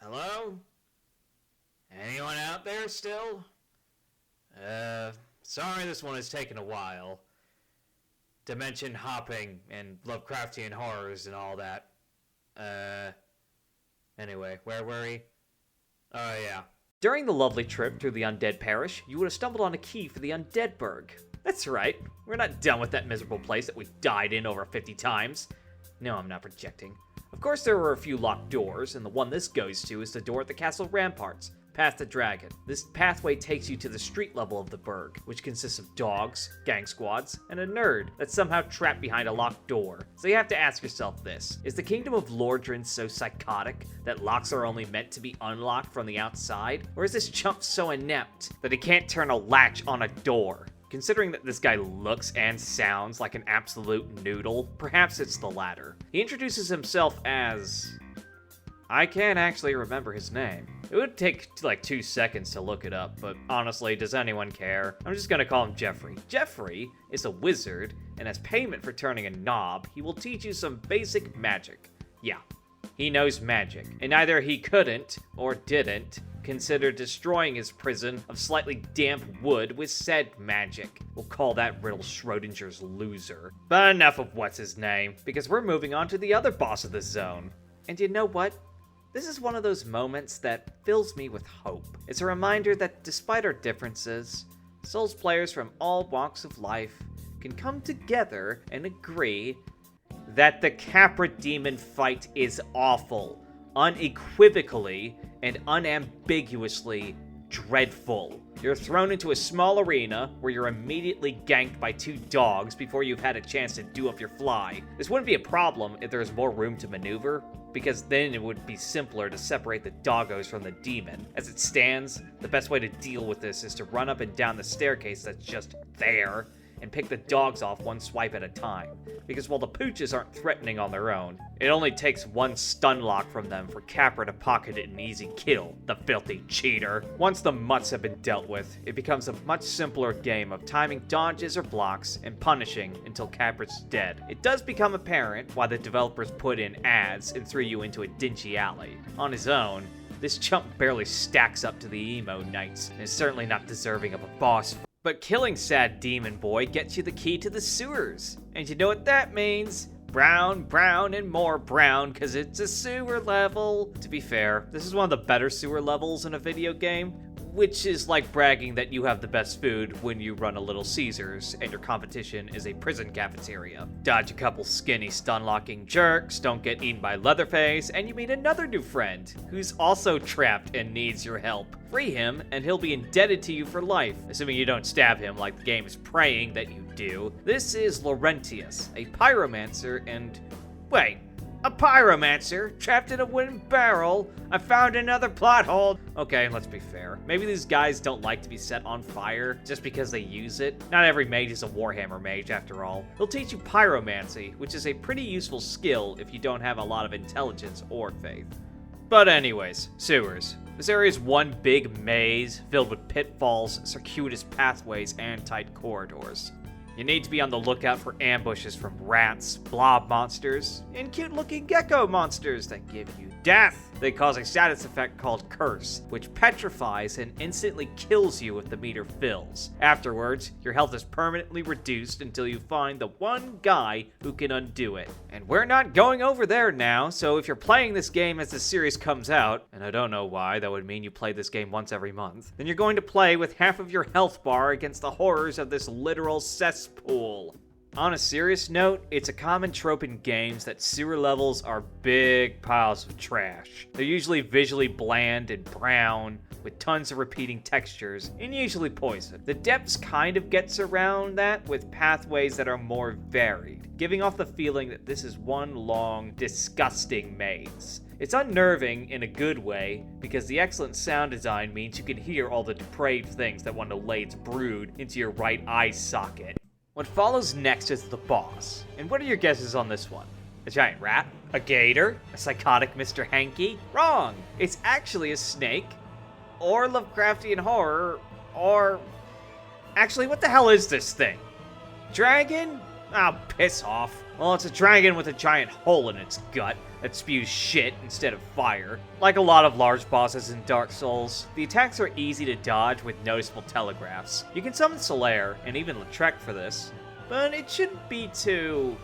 Hello? Anyone out there still? Sorry this one has taken a while. Dimension hopping and Lovecraftian horrors and all that. Anyway, where were we? Oh, yeah. During the lovely trip through the Undead Parish, you would have stumbled on a key for the Undead Burg. That's right, we're not done with that miserable place that we died in over 50 times. No, I'm not projecting. Of course there were a few locked doors, and the one this goes to is the door at the castle ramparts, past the dragon. This pathway takes you to the street level of the Burg, which consists of dogs, gang squads, and a nerd that's somehow trapped behind a locked door. So you have to ask yourself this: is the kingdom of Lordran so psychotic that locks are only meant to be unlocked from the outside? Or is this chump so inept that he can't turn a latch on a door? Considering that this guy looks and sounds like an absolute noodle, perhaps it's the latter. He introduces himself as... I can't actually remember his name. It would take like 2 seconds to look it up, but honestly, does anyone care? I'm just gonna call him Jeffrey. Jeffrey is a wizard, and as payment for turning a knob, he will teach you some basic magic. Yeah, he knows magic, and either he couldn't, or didn't, consider destroying his prison of slightly damp wood with said magic. We'll call that riddle Schrodinger's loser. But enough of what's his name, because we're moving on to the other boss of the zone. And you know what? This is one of those moments that fills me with hope. It's a reminder that despite our differences, Souls players from all walks of life can come together and agree that the Capra Demon fight is awful, unequivocally and unambiguously dreadful. You're thrown into a small arena where you're immediately ganked by 2 dogs before you've had a chance to do up your fly. This wouldn't be a problem if there was more room to maneuver, because then it would be simpler to separate the doggos from the demon. As it stands, the best way to deal with this is to run up and down the staircase that's just there, and pick the dogs off one swipe at a time. Because while the pooches aren't threatening on their own, it only takes 1 stun lock from them for Capra to pocket it an easy kill, the filthy cheater. Once the mutts have been dealt with, it becomes a much simpler game of timing dodges or blocks and punishing until Capra's dead. It does become apparent why the developers put in ads and threw you into a dingy alley. On his own, this chump barely stacks up to the emo knights, and is certainly not deserving of a boss fight. But killing sad demon boy gets you the key to the sewers. And you know what that means? Brown, brown, and more brown, cause it's a sewer level. To be fair, this is one of the better sewer levels in a video game, which is like bragging that you have the best food when you run a Little Caesars and your competition is a prison cafeteria. Dodge a couple skinny stun-locking jerks, don't get eaten by Leatherface, and you meet another new friend who's also trapped and needs your help. Free him, and he'll be indebted to you for life, assuming you don't stab him like the game is praying that you do. This is Laurentius, a pyromancer, and... wait. A pyromancer, trapped in a wooden barrel. I found another plot hole. Okay, let's be fair. Maybe these guys don't like to be set on fire just because they use it. Not every mage is a Warhammer mage, after all. They'll teach you pyromancy, which is a pretty useful skill if you don't have a lot of intelligence or faith. But anyways, sewers. This area is one big maze filled with pitfalls, circuitous pathways, and tight corridors. You need to be on the lookout for ambushes from rats, blob monsters, and cute-looking gecko monsters that give you death. They cause a status effect called Curse, which petrifies and instantly kills you if the meter fills. Afterwards, your health is permanently reduced until you find the one guy who can undo it. And we're not going over there now, so if you're playing this game as the series comes out, and I don't know why, that would mean you play this game once every month, then you're going to play with half of your health bar against the horrors of this literal cesspool. On a serious note, it's a common trope in games that sewer levels are big piles of trash. They're usually visually bland and brown, with tons of repeating textures, and usually poison. The Depths kind of gets around that with pathways that are more varied, giving off the feeling that this is one long, disgusting maze. It's unnerving in a good way, because the excellent sound design means you can hear all the depraved things that want to lay its brood into your right eye socket. What follows next is the boss. And what are your guesses on this one? A giant rat? A gator? A psychotic Mr. Hanky? Wrong! It's actually a snake, or Lovecraftian horror, or... actually, what the hell is this thing? Dragon? Ah, piss off. Well, it's a dragon with a giant hole in its gut that spews shit instead of fire. Like a lot of large bosses in Dark Souls, the attacks are easy to dodge with noticeable telegraphs. You can summon Solaire, and even Lautrec for this, but it shouldn't be too...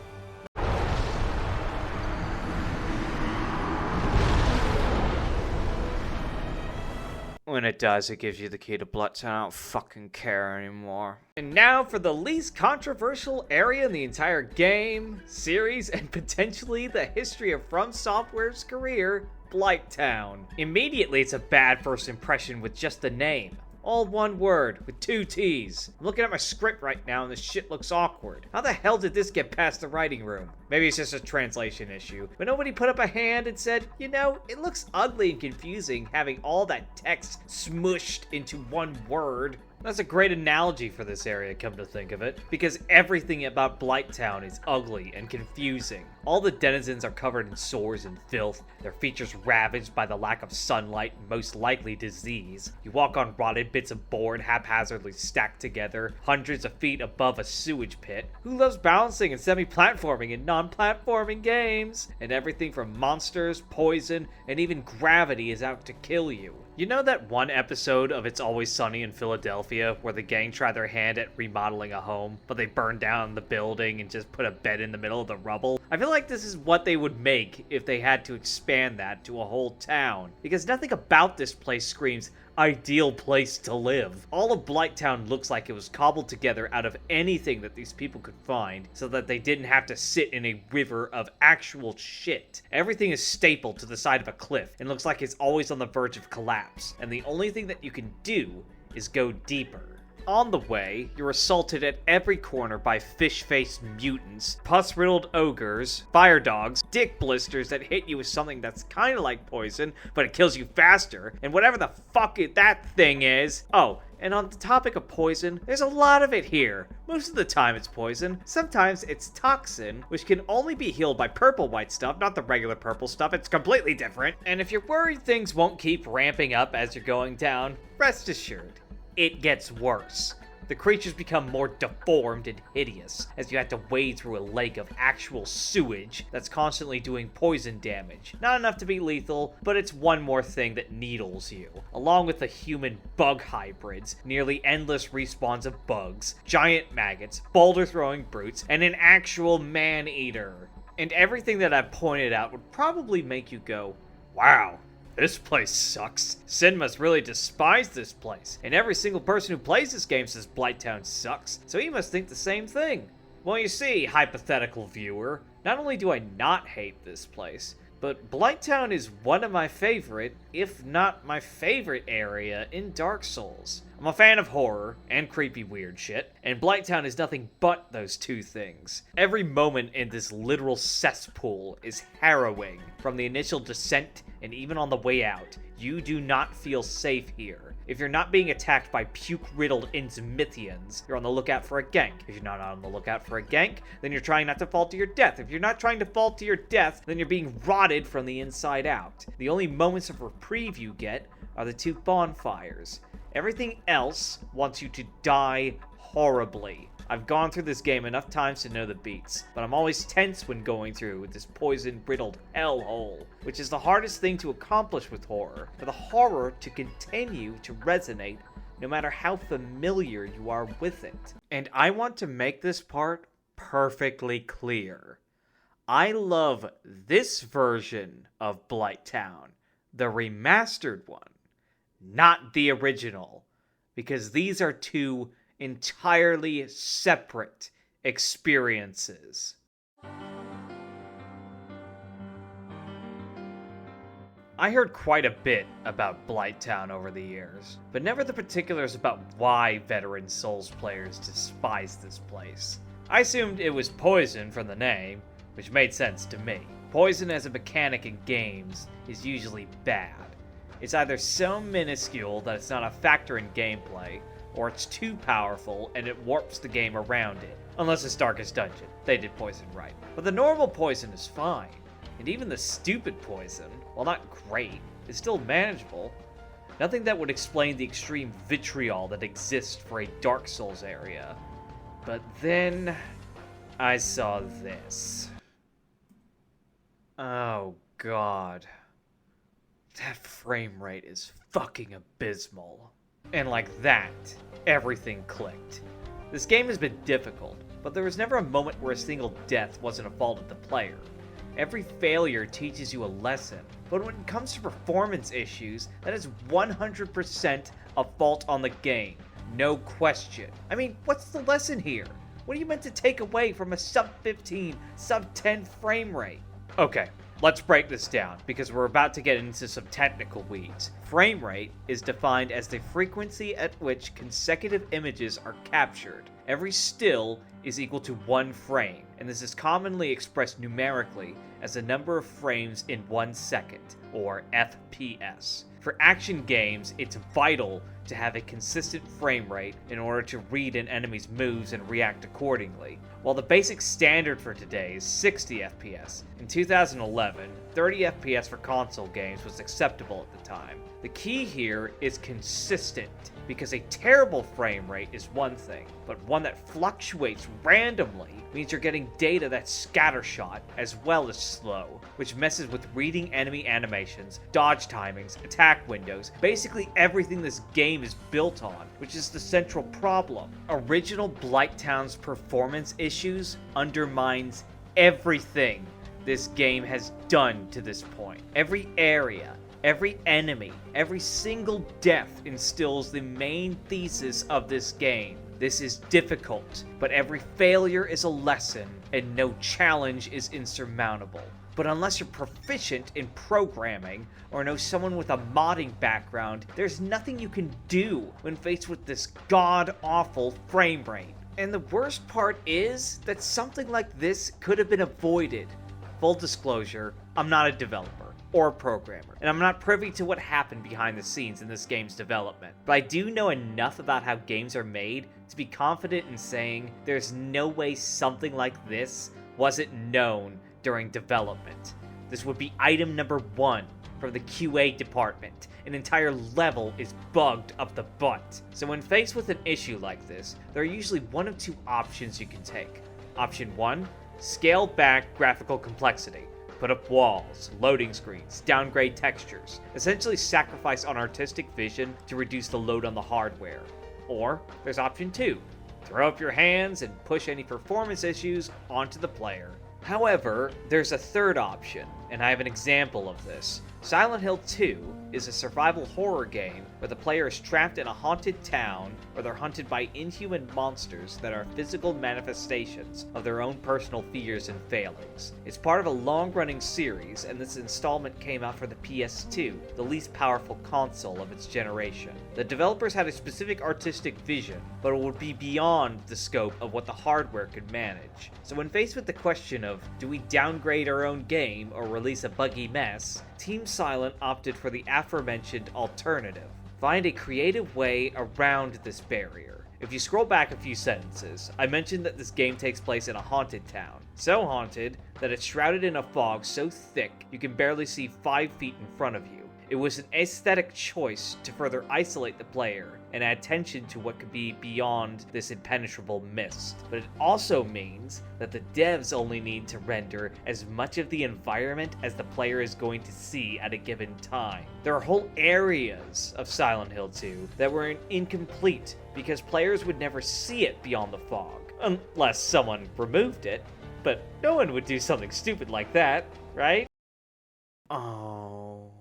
When it does, it gives you the key to Blighttown. I don't fucking care anymore. And now for the least controversial area in the entire game, series, and potentially the history of From Software's career, Blighttown. Immediately, it's a bad first impression with just the name. All one word, with 2 T's. I'm looking at my script right now and this shit looks awkward. How the hell did this get past the writing room? Maybe it's just a translation issue, but nobody put up a hand and said, you know, it looks ugly and confusing having all that text smushed into one word. That's a great analogy for this area, come to think of it, because everything about Blighttown is ugly and confusing. All the denizens are covered in sores and filth, their features ravaged by the lack of sunlight and most likely disease. You walk on rotted bits of board haphazardly stacked together, hundreds of feet above a sewage pit. Who loves balancing and semi-platforming in non-platforming games? And everything from monsters, poison, and even gravity is out to kill you. You know that one episode of It's Always Sunny in Philadelphia where the gang tried their hand at remodeling a home, but they burned down the building and just put a bed in the middle of the rubble? I feel like this is what they would make if they had to expand that to a whole town, because nothing about this place screams ideal place to live. All of Blighttown looks like it was cobbled together out of anything that these people could find, so that they didn't have to sit in a river of actual shit. Everything is stapled to the side of a cliff, and looks like it's always on the verge of collapse, and the only thing that you can do is go deeper. On the way, you're assaulted at every corner by fish-faced mutants, pus-riddled ogres, fire dogs, dick blisters that hit you with something that's kinda like poison, but it kills you faster, and whatever the fuck that thing is. Oh, and on the topic of poison, there's a lot of it here. Most of the time it's poison. Sometimes it's toxin, which can only be healed by purple-white stuff, not the regular purple stuff. It's completely different. And if you're worried things won't keep ramping up as you're going down, rest assured, it gets worse. The creatures become more deformed and hideous as you have to wade through a lake of actual sewage that's constantly doing poison damage. Not enough to be lethal, but it's one more thing that needles you. Along with the human bug hybrids, nearly endless respawns of bugs, giant maggots, boulder-throwing brutes, and an actual man-eater. And everything that I've pointed out would probably make you go, wow. This place sucks. Synn must really despise this place, and every single person who plays this game says Blighttown sucks, so he must think the same thing. Well, you see, hypothetical viewer, not only do I not hate this place, but Blighttown is one of my favorite, if not my favorite area in Dark Souls. I'm a fan of horror and creepy weird shit, and Blighttown is nothing but those two things. Every moment in this literal cesspool is harrowing. From the initial descent and even on the way out, you do not feel safe here. If you're not being attacked by puke-riddled Innsmithians, you're on the lookout for a gank. If you're not on the lookout for a gank, then you're trying not to fall to your death. If you're not trying to fall to your death, then you're being rotted from the inside out. The only moments of reprieve you get are the 2 bonfires. Everything else wants you to die horribly. I've gone through this game enough times to know the beats, but I'm always tense when going through this poison-riddled hellhole, which is the hardest thing to accomplish with horror, for the horror to continue to resonate no matter how familiar you are with it. And I want to make this part perfectly clear. I love this version of Blighttown, the remastered one, not the original, because these are 2 entirely separate experiences. I heard quite a bit about Blighttown over the years, but never the particulars about why veteran Souls players despise this place. I assumed it was poison from the name, which made sense to me. Poison as a mechanic in games is usually bad. It's either so minuscule that it's not a factor in gameplay, or it's too powerful and it warps the game around it. Unless it's Darkest Dungeon. They did poison right. But the normal poison is fine. And even the stupid poison, while not great, is still manageable. Nothing that would explain the extreme vitriol that exists for a Dark Souls area. But then I saw this. Oh, God. That frame rate is fucking abysmal. And like that, everything clicked. This game has been difficult, but there was never a moment where a single death wasn't a fault of the player. Every failure teaches you a lesson, but when it comes to performance issues, that is 100% a fault on the game. No question. I mean, what's the lesson here? What are you meant to take away from a sub-15, sub-10 frame rate? Okay, let's break this down, because we're about to get into some technical weeds. Frame rate is defined as the frequency at which consecutive images are captured. Every still is equal to 1 frame, and this is commonly expressed numerically as the number of frames in 1 second, or FPS. For action games, it's vital to have a consistent frame rate in order to read an enemy's moves and react accordingly. While the basic standard for today is 60 FPS, in 2011, 30 FPS for console games was acceptable at the time. The key here is consistent, because a terrible frame rate is one thing, but one that fluctuates randomly means you're getting data that's scattershot as well as slow, which messes with reading enemy animations, dodge timings, attack windows, basically everything this game is built on, which is the central problem. Original Blighttown's performance issues undermines everything this game has done to this point. Every area, every enemy, every single death instills the main thesis of this game. This is difficult, but every failure is a lesson, and no challenge is insurmountable. But unless you're proficient in programming, or know someone with a modding background, there's nothing you can do when faced with this god-awful frame rate. And the worst part is that something like this could have been avoided. Full disclosure, I'm not a developer or a programmer, and I'm not privy to what happened behind the scenes in this game's development. But I do know enough about how games are made to be confident in saying there's no way something like this wasn't known during development. This would be item number 1 from the QA department. An entire level is bugged up the butt. So when faced with an issue like this, there are usually one of 2 options you can take. Option 1, scale back graphical complexity. Put up walls, loading screens, downgrade textures, essentially sacrifice on artistic vision to reduce the load on the hardware. Or there's option 2, throw up your hands and push any performance issues onto the player. However, there's a third option, and I have an example of this. Silent Hill 2 is a survival horror game where the player is trapped in a haunted town where they're hunted by inhuman monsters that are physical manifestations of their own personal fears and failings. It's part of a long-running series, and this installment came out for the PS2, the least powerful console of its generation. The developers had a specific artistic vision, but it would be beyond the scope of what the hardware could manage. So when faced with the question of, do we downgrade our own game or release a buggy mess, Team Silent opted for the aforementioned alternative. Find a creative way around this barrier. If you scroll back a few sentences, I mentioned that this game takes place in a haunted town. So haunted that it's shrouded in a fog so thick you can barely see 5 feet in front of you. It was an aesthetic choice to further isolate the player and add tension to what could be beyond this impenetrable mist. But it also means that the devs only need to render as much of the environment as the player is going to see at a given time. There are whole areas of Silent Hill 2 that were incomplete because players would never see it beyond the fog, unless someone removed it. But no one would do something stupid like that, right? Oh.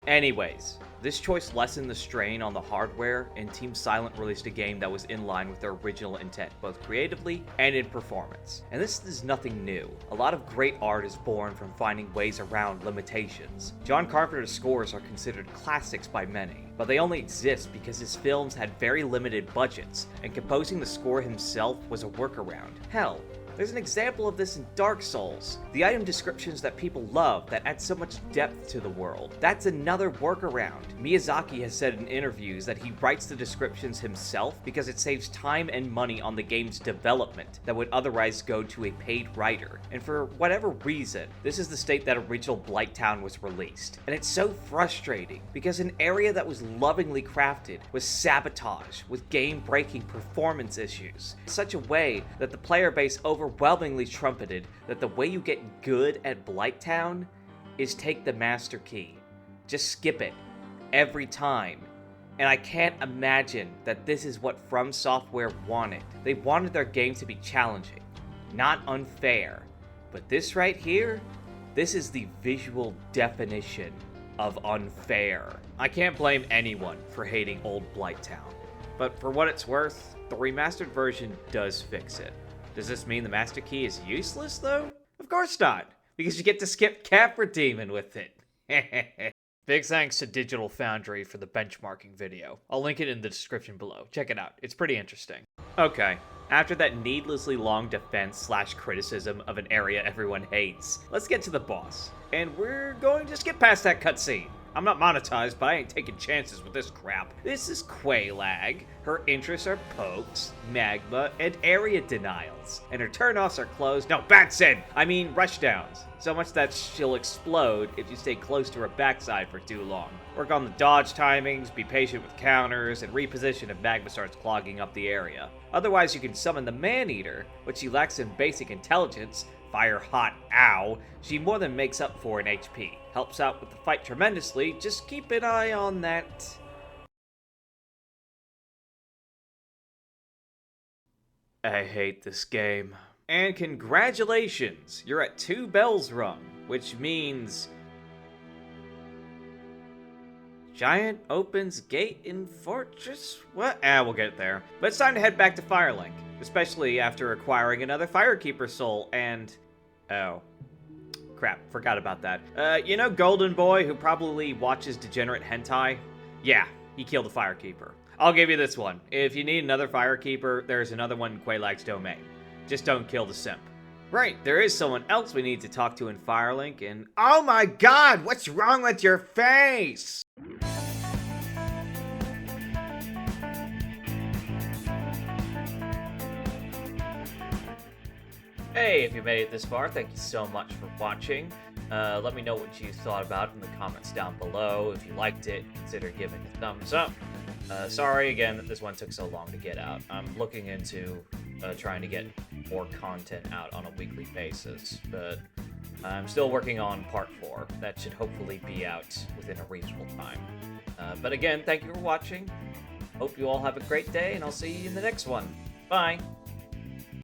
Anyways, this choice lessened the strain on the hardware, and Team Silent released a game that was in line with their original intent, both creatively and in performance. And this is nothing new. A lot of great art is born from finding ways around limitations. John Carpenter's scores are considered classics by many, but they only exist because his films had very limited budgets, and composing the score himself was a workaround. Hell, There's an example of this in Dark Souls. The item descriptions that people love that add so much depth to the world. That's another workaround. Miyazaki has said in interviews that he writes the descriptions himself because it saves time and money on the game's development that would otherwise go to a paid writer. And for whatever reason, this is the state that original Blighttown was released. And it's so frustrating because an area that was lovingly crafted was sabotaged with game-breaking performance issues in such a way that the player base overwhelmingly trumpeted that the way you get good at Blighttown is take the master key. Just skip it every time. And I can't imagine that this is what From Software wanted. They wanted their game to be challenging, not unfair. But this right here, this is the visual definition of unfair. I can't blame anyone for hating old Blighttown, but for what it's worth, the remastered version does fix it. Does this mean the master key is useless, though? Of course not, because you get to skip cap redeeming with it. Big thanks to Digital Foundry for the benchmarking video. I'll link it in the description below. Check it out. It's pretty interesting. Okay, after that needlessly long defense / criticism of an area everyone hates, let's get to the boss. And we're going to skip past that cutscene. I'm not monetized, but I ain't taking chances with this crap. This is Quelaag. Her interests are pokes, magma, and area denials. And her turn-offs are closed. No, bad Synn! I mean rushdowns. So much that she'll explode if you stay close to her backside for too long. Work on the dodge timings, be patient with counters, and reposition if magma starts clogging up the area. Otherwise, you can summon the Man-Eater, which she lacks in basic intelligence. Fire hot, ow. She more than makes up for in HP. Helps out with the fight tremendously, just keep an eye on that. I hate this game. And congratulations, you're at 2 bells rung, which means... Giant opens gate in fortress? What? We'll get there. But it's time to head back to Firelink, especially after acquiring another Firekeeper soul and... Oh. Crap, forgot about that. You know Golden Boy who probably watches degenerate hentai? Yeah, he killed a Firekeeper. I'll give you this one. If you need another Firekeeper, there's another one in Quelaag's domain. Just don't kill the simp. Right, there is someone else we need to talk to in Firelink, and... Oh my god, what's wrong with your face? Hey, if you made it this far, thank you so much for watching. Let me know what you thought about it in the comments down below. If you liked it, consider giving a thumbs up. Sorry again that this one took so long to get out. I'm looking into trying to get more content out on a weekly basis, but I'm still working on part 4. That should hopefully be out within a reasonable time. But again, thank you for watching. Hope you all have a great day, and I'll see you in the next one. Bye!